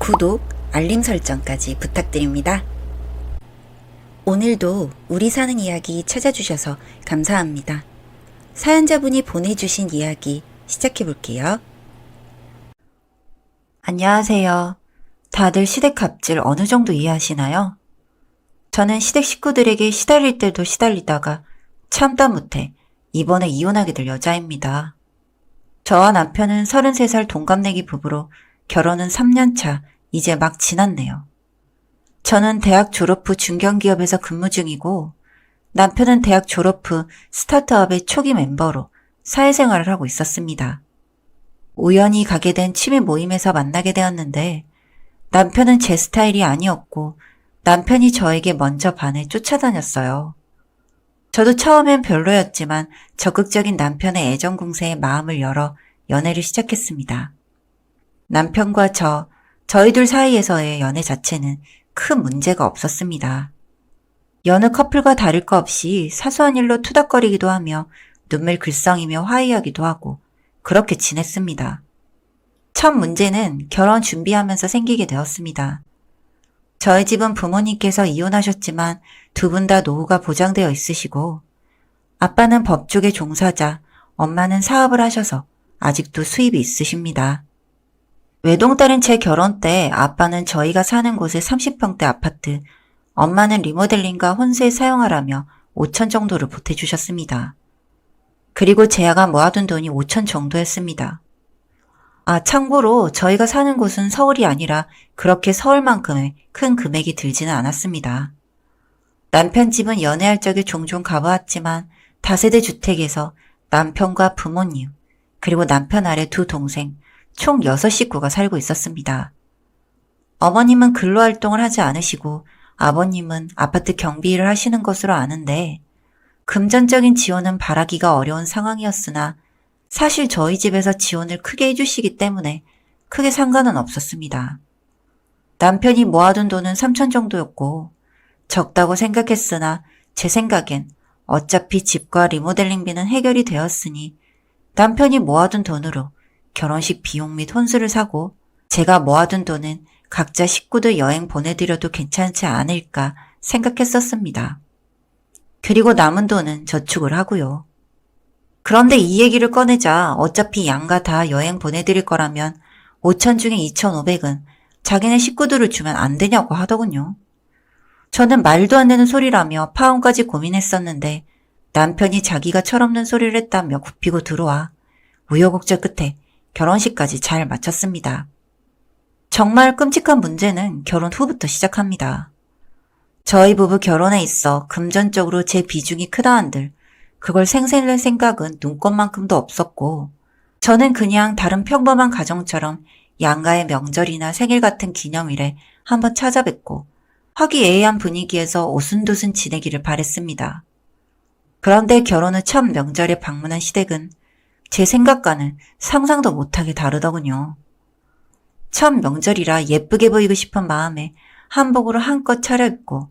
구독, 알림 설정까지 부탁드립니다. 오늘도 우리 사는 이야기 찾아주셔서 감사합니다. 사연자분이 보내주신 이야기 시작해볼게요. 안녕하세요. 다들 시댁 갑질 어느 정도 이해하시나요? 저는 시댁 식구들에게 시달릴 때도 시달리다가 참다 못해 이번에 이혼하게 될 여자입니다. 저와 남편은 33살 동갑내기 부부로 결혼은 3년차, 이제 막 지났네요. 저는 대학 졸업 후 중견기업에서 근무 중이고 남편은 대학 졸업 후 스타트업의 초기 멤버로 사회생활을 하고 있었습니다. 우연히 가게 된 취미 모임에서 만나게 되었는데 남편은 제 스타일이 아니었고 남편이 저에게 먼저 반해 쫓아다녔어요. 저도 처음엔 별로였지만 적극적인 남편의 애정 공세에 마음을 열어 연애를 시작했습니다. 남편과 저희 둘 사이에서의 연애 자체는 큰 문제가 없었습니다. 여느 커플과 다를 거 없이 사소한 일로 투닥거리기도 하며 눈물 글썽이며 화해하기도 하고 그렇게 지냈습니다. 첫 문제는 결혼 준비하면서 생기게 되었습니다. 저희 집은 부모님께서 이혼하셨지만 두 분 다 노후가 보장되어 있으시고 아빠는 법조계 종사자, 엄마는 사업을 하셔서 아직도 수입이 있으십니다. 외동딸인 제 결혼 때 아빠는 저희가 사는 곳의 30평대 아파트, 엄마는 리모델링과 혼수에 사용하라며 5천 정도를 보태주셨습니다. 그리고 제가 모아둔 돈이 5천 정도였습니다. 참고로 저희가 사는 곳은 서울이 아니라 그렇게 서울만큼의 큰 금액이 들지는 않았습니다. 남편 집은 연애할 적에 종종 가보았지만 다세대 주택에서 남편과 부모님, 그리고 남편 아래 두 동생, 총 6식구가 살고 있었습니다. 어머님은 근로활동을 하지 않으시고 아버님은 아파트 경비 일을 하시는 것으로 아는데 금전적인 지원은 바라기가 어려운 상황이었으나 사실 저희 집에서 지원을 크게 해주시기 때문에 크게 상관은 없었습니다. 남편이 모아둔 돈은 3천 정도였고 적다고 생각했으나 제 생각엔 어차피 집과 리모델링비는 해결이 되었으니 남편이 모아둔 돈으로 결혼식 비용 및 혼수를 사고 제가 모아둔 돈은 각자 식구들 여행 보내드려도 괜찮지 않을까 생각했었습니다. 그리고 남은 돈은 저축을 하고요. 그런데 이 얘기를 꺼내자 어차피 양가 다 여행 보내드릴 거라면 5천 중에 2,500은 자기네 식구들을 주면 안 되냐고 하더군요. 저는 말도 안 되는 소리라며 파혼까지 고민했었는데 남편이 자기가 철없는 소리를 했다며 굽히고 들어와 우여곡절 끝에 결혼식까지 잘 마쳤습니다. 정말 끔찍한 문제는 결혼 후부터 시작합니다. 저희 부부 결혼에 있어 금전적으로 제 비중이 크다 한들 그걸 생색낼 생각은 눈꼽만큼도 없었고 저는 그냥 다른 평범한 가정처럼 양가의 명절이나 생일 같은 기념일에 한번 찾아뵙고 화기애애한 분위기에서 오순도순 지내기를 바랬습니다. 그런데 결혼 후 첫 명절에 방문한 시댁은 제 생각과는 상상도 못하게 다르더군요. 첫 명절이라 예쁘게 보이고 싶은 마음에 한복으로 한껏 차려입고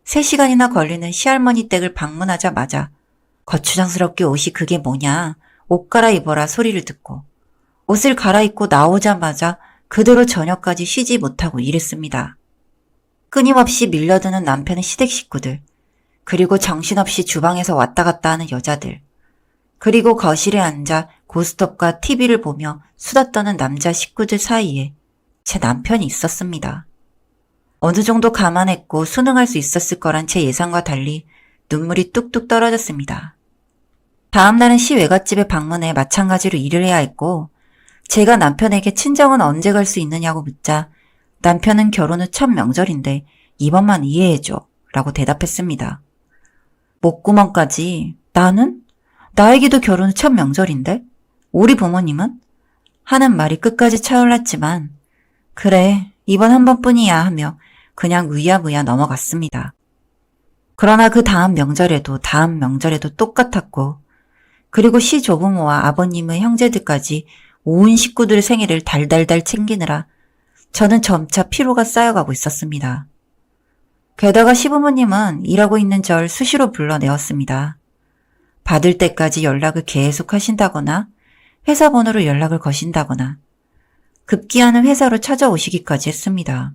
3시간이나 걸리는 시할머니 댁을 방문하자마자 거추장스럽게 옷이 그게 뭐냐, 옷 갈아입어라 소리를 듣고 옷을 갈아입고 나오자마자 그대로 저녁까지 쉬지 못하고 일했습니다. 끊임없이 밀려드는 남편의 시댁 식구들, 그리고 정신없이 주방에서 왔다 갔다 하는 여자들, 그리고 거실에 앉아 고스톱과 TV를 보며 수다 떠는 남자 식구들 사이에 제 남편이 있었습니다. 어느 정도 감안했고 순응할 수 있었을 거란 제 예상과 달리 눈물이 뚝뚝 떨어졌습니다. 다음 날은 시 외갓집에 방문해 마찬가지로 일을 해야 했고 제가 남편에게 친정은 언제 갈 수 있느냐고 묻자 남편은 결혼 후 첫 명절인데 이번만 이해해줘 라고 대답했습니다. 목구멍까지 나는? 나에게도 결혼 후 첫 명절인데? 우리 부모님은? 하는 말이 끝까지 차올랐지만 그래 이번 한 번뿐이야 하며 그냥 의야무야 넘어갔습니다. 그러나 그 다음 명절에도 똑같았고 그리고 시조부모와 아버님의 형제들까지 온 식구들의 생일을 달달달 챙기느라 저는 점차 피로가 쌓여가고 있었습니다. 게다가 시부모님은 일하고 있는 절 수시로 불러내었습니다. 받을 때까지 연락을 계속 하신다거나 회사 번호로 연락을 거신다거나 급기야는 회사로 찾아오시기까지 했습니다.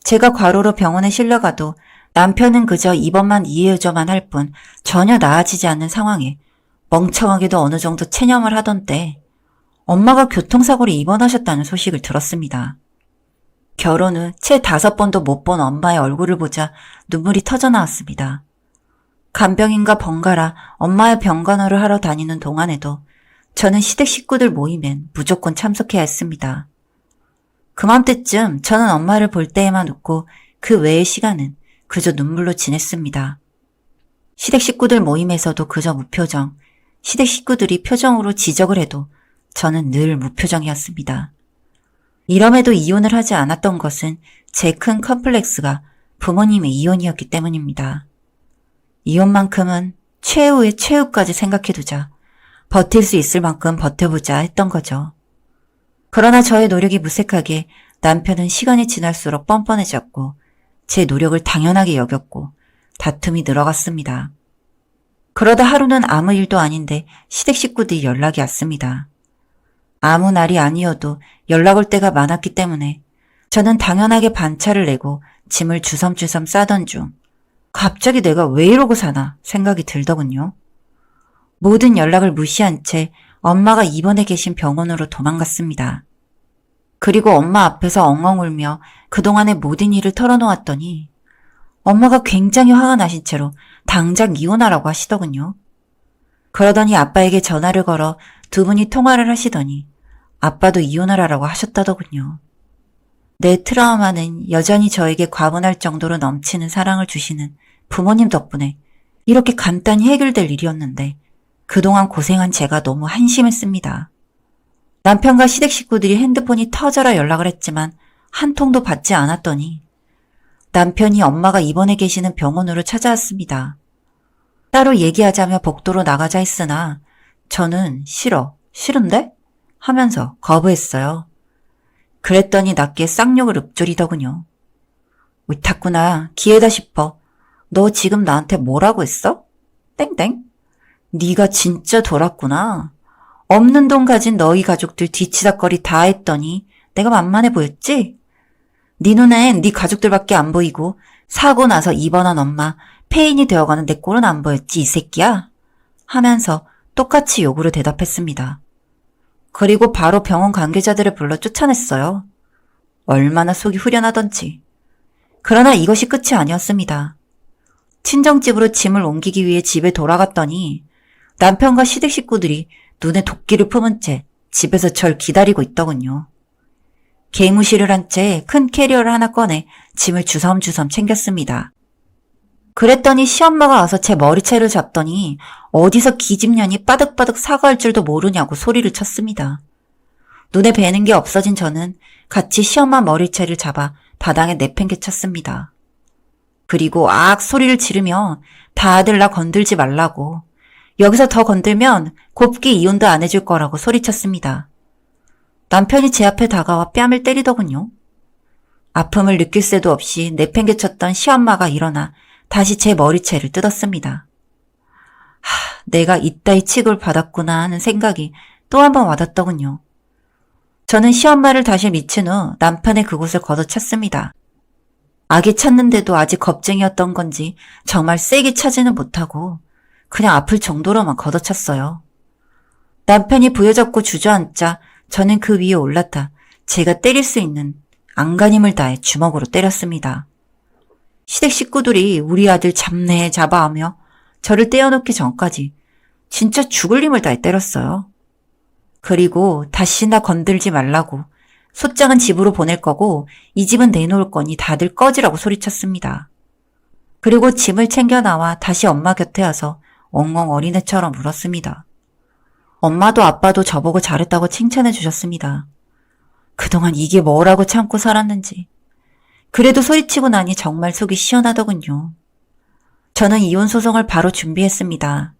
제가 과로로 병원에 실려가도 남편은 그저 입원만 이해해줘만 할 뿐 전혀 나아지지 않는 상황에 멍청하게도 어느 정도 체념을 하던 때 엄마가 교통사고로 입원하셨다는 소식을 들었습니다. 결혼 후 채 5번도 못 본 엄마의 얼굴을 보자 눈물이 터져 나왔습니다. 간병인과 번갈아 엄마의 병간호를 하러 다니는 동안에도 저는 시댁 식구들 모임엔 무조건 참석해야 했습니다. 그맘때쯤 저는 엄마를 볼 때에만 웃고 그 외의 시간은 그저 눈물로 지냈습니다. 시댁 식구들 모임에서도 그저 무표정, 시댁 식구들이 표정으로 지적을 해도 저는 늘 무표정이었습니다. 이럼에도 이혼을 하지 않았던 것은 제 큰 컴플렉스가 부모님의 이혼이었기 때문입니다. 이혼만큼은 최후의 최후까지 생각해두자, 버틸 수 있을 만큼 버텨보자 했던 거죠. 그러나 저의 노력이 무색하게 남편은 시간이 지날수록 뻔뻔해졌고 제 노력을 당연하게 여겼고 다툼이 늘어갔습니다. 그러다 하루는 아무 일도 아닌데 시댁 식구들이 연락이 왔습니다. 아무 날이 아니어도 연락 올 때가 많았기 때문에 저는 당연하게 반차를 내고 짐을 주섬주섬 싸던 중 갑자기 내가 왜 이러고 사나 생각이 들더군요. 모든 연락을 무시한 채 엄마가 입원해 계신 병원으로 도망갔습니다. 그리고 엄마 앞에서 엉엉 울며 그동안의 모든 일을 털어놓았더니 엄마가 굉장히 화가 나신 채로 당장 이혼하라고 하시더군요. 그러더니 아빠에게 전화를 걸어 두 분이 통화를 하시더니 아빠도 이혼을 하라고 하셨다더군요. 내 트라우마는 여전히 저에게 과분할 정도로 넘치는 사랑을 주시는 부모님 덕분에 이렇게 간단히 해결될 일이었는데 그동안 고생한 제가 너무 한심했습니다. 남편과 시댁 식구들이 핸드폰이 터져라 연락을 했지만 한 통도 받지 않았더니 남편이 엄마가 입원해 계시는 병원으로 찾아왔습니다. 따로 얘기하자며 복도로 나가자 했으나 저는 싫은데? 하면서 거부했어요. 그랬더니 낮게 쌍욕을 읊조리더군요. 옳았구나. 기회다 싶어. 너 지금 나한테 뭐라고 했어? 땡땡. 네가 진짜 돌았구나. 없는 돈 가진 너희 가족들 뒤치다거리 다 했더니 내가 만만해 보였지? 네 눈엔 네 가족들밖에 안 보이고 사고 나서 입원한 엄마 폐인이 되어가는 내 꼴은 안 보였지 이 새끼야? 하면서 똑같이 욕으로 대답했습니다. 그리고 바로 병원 관계자들을 불러 쫓아냈어요. 얼마나 속이 후련하던지. 그러나 이것이 끝이 아니었습니다. 친정집으로 짐을 옮기기 위해 집에 돌아갔더니 남편과 시댁 식구들이 눈에 도끼를 품은 채 집에서 절 기다리고 있더군요. 개무시를 한 채 큰 캐리어를 하나 꺼내 짐을 주섬주섬 챙겼습니다. 그랬더니 시엄마가 와서 제 머리채를 잡더니 어디서 기집년이 빠득빠득 사과할 줄도 모르냐고 소리를 쳤습니다. 눈에 뵈는 게 없어진 저는 같이 시엄마 머리채를 잡아 바닥에 내팽개쳤습니다. 그리고 악 소리를 지르며 다들 나 건들지 말라고, 여기서 더 건들면 곱게 이혼도 안 해줄 거라고 소리쳤습니다. 남편이 제 앞에 다가와 뺨을 때리더군요. 아픔을 느낄 새도 없이 내팽개쳤던 시엄마가 일어나 다시 제 머리채를 뜯었습니다. 내가 이따위 취급을 받았구나 하는 생각이 또 한 번 와닿더군요. 저는 시엄마를 다시 미친 후 남편의 그곳을 걷어찼습니다. 아기 찾는데도 아직 겁쟁이였던 건지 정말 세게 차지는 못하고 그냥 아플 정도로만 걷어찼어요. 남편이 부여잡고 주저앉자 저는 그 위에 올라타 제가 때릴 수 있는 안간힘을 다해 주먹으로 때렸습니다. 시댁 식구들이 우리 아들 잡네 잡아하며 저를 떼어놓기 전까지 진짜 죽을 힘을 다해 때렸어요. 그리고 다시 나 건들지 말라고, 소장은 집으로 보낼 거고 이 집은 내놓을 거니 다들 꺼지라고 소리쳤습니다. 그리고 짐을 챙겨 나와 다시 엄마 곁에 와서 엉엉 어린애처럼 울었습니다. 엄마도 아빠도 저보고 잘했다고 칭찬해 주셨습니다. 그동안 이게 뭐라고 참고 살았는지. 그래도 소리치고 나니 정말 속이 시원하더군요. 저는 이혼 소송을 바로 준비했습니다.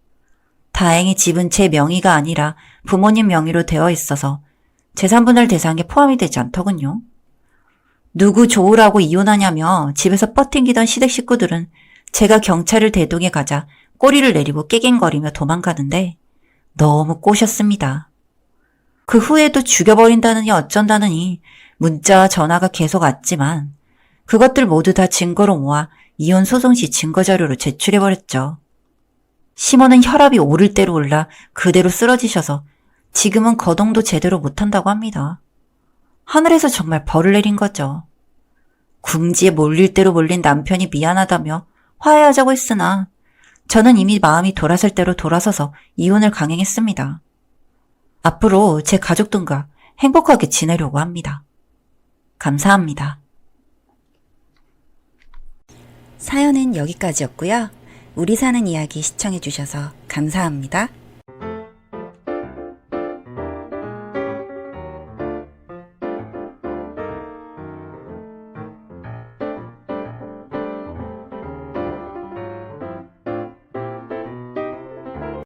다행히 집은 제 명의가 아니라 부모님 명의로 되어 있어서 재산분할 대상에 포함이 되지 않더군요. 누구 좋으라고 이혼하냐며 집에서 뻗팅기던 시댁 식구들은 제가 경찰을 대동해 가자 꼬리를 내리고 깨갱거리며 도망가는데 너무 꼬셨습니다. 그 후에도 죽여버린다느니 어쩐다느니 문자와 전화가 계속 왔지만 그것들 모두 다 증거로 모아 이혼 소송 시 증거자료로 제출해버렸죠. 시모는 혈압이 오를 대로 올라 그대로 쓰러지셔서 지금은 거동도 제대로 못한다고 합니다. 하늘에서 정말 벌을 내린 거죠. 궁지에 몰릴 대로 몰린 남편이 미안하다며 화해하자고 했으나 저는 이미 마음이 돌아설 대로 돌아서서 이혼을 강행했습니다. 앞으로 제 가족들과 행복하게 지내려고 합니다. 감사합니다. 사연은 여기까지였고요. 우리 사는 이야기 시청해주셔서 감사합니다.